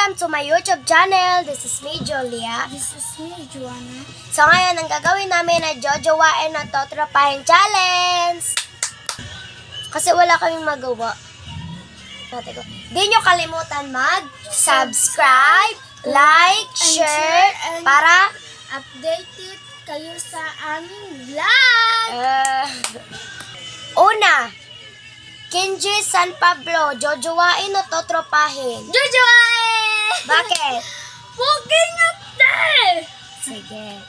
Welcome to my YouTube channel. This is me, Julia. This is me, Joanna. So ngayon, ang gagawin namin ay jojowain na totropahin challenge. Kasi wala kaming magawa. Di nyo kalimutan mag-subscribe, like, share, para Updated kayo sa aming vlog. Una, Kenji San Pablo, jojowain o totropahin? Jojowain! Bakit? Booking up there! Sige.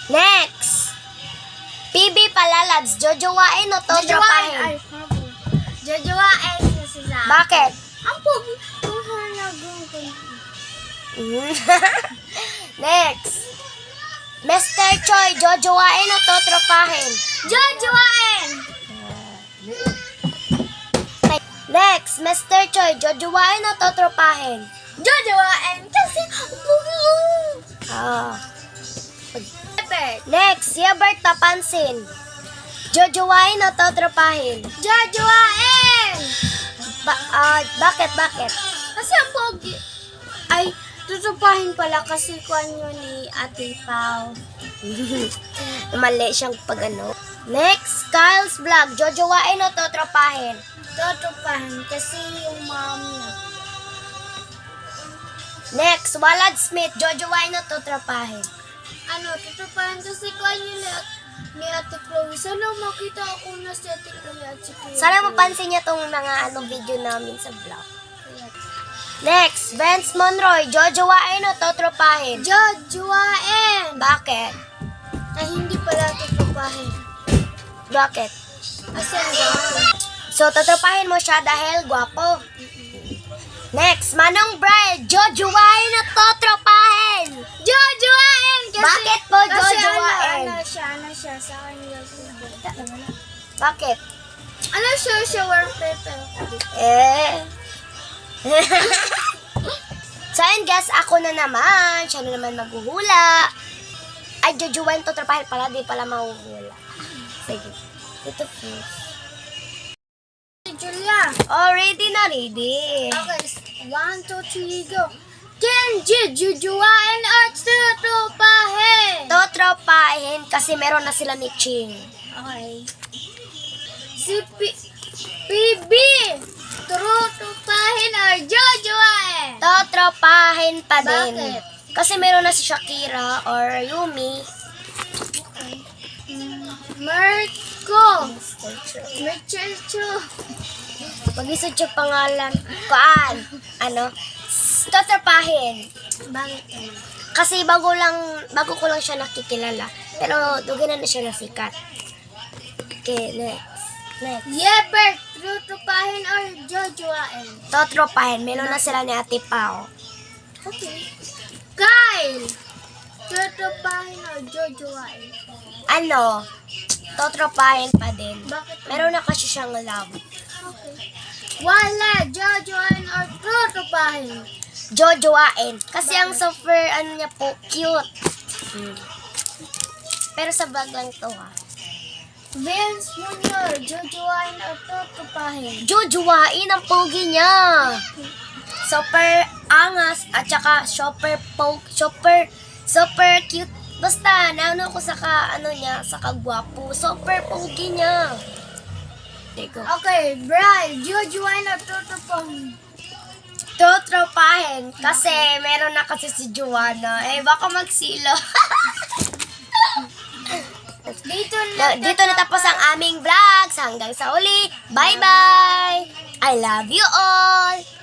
Next, PB Palalads, jojowain o totropahin? Jojowain kasi sa... Bakit? Ang pogi. Next, Mr. Choi, jojowain o totropahin? Jojowain! Next, Mr. Choi, jojowain o totropahin? Jojowain kasi ang pogi. Next, Yabert Tapansin, jojowain o totropahin? Jojowain! Bakit? Kasi ang pogi. Ay, tutupahin pala kasi kuwan yun ni Ate Pao. Mali siyang pag-ano. Next, Kyle's Vlog, jojowain o totropahin? Tutupahin kasi yung mom niya. Next, Walad Smith, jojowain o totropahin? Tutupahin kasi kuwan yun ni Ate Chloe. Sana makita ako na si Ate Chloe at si Chloe. Sana mapansin niya tong mga video namin sa vlog. Next, Vince Monroy, jojowain o totropahin? Jojowain! Bakit? Ay, hindi pala tutupahin. Bakit? Kasi ang gwapo. So, totropahin mo siya dahil gwapo. Next, Manong Bride, jojowain o totropahin? Jojowain! Kasi, Bakit po jojowain? Ano siya, sa kanya. Bakit? Siya, worth it. So, ayun guys, ako na naman. Siya na naman maghuhula. Ay, jojowain, totropahin pala. Di pala mahuhula. Sige. Ito first. Julia. Oh, ready na, ready. Okay, 1, 2, 3, go. Kenji, jojowain or tutupahin? Totropahin kasi meron na sila ni Ching. Okay. Si PB, tutupahin or jojowain? Totropahin pa din. Bakit? Kasi meron na si Shakira or Yumi. Okay. Marco. Merchecho. Mag-isod siya pangalan. Kuan? Totropahin. Bakit naman? Kasi bago ko lang siya nakikilala. Pero duginan na siya na sikat. Okay, next. Yebert, tutupahin or jojowain? Totropahin. Meron na sila ni Ate Pao. Okay. Kyle, tutupahin or jojowain? Totropahin pa din. Bakit? Meron na kasi siyang love. Okay. Wala, jojowain or tutupahin? Jojowain. Kasi ang super, niya po, cute. Pero sa bag lang to, ha. Vince Jr., jojowain or tutupahin? Jojowain ang pogi niya. Super angas at saka super cute. Basta, naano ko sa sa kagwapo. Super pogi niya. Teko. Okay, Brian, jojowain or tutupahin? Totropahin. Kasi meron na kasi si Joanna. Baka magsilo. Dito natapos ang aming vlogs. Hanggang sa uli. Bye-bye. I love you all.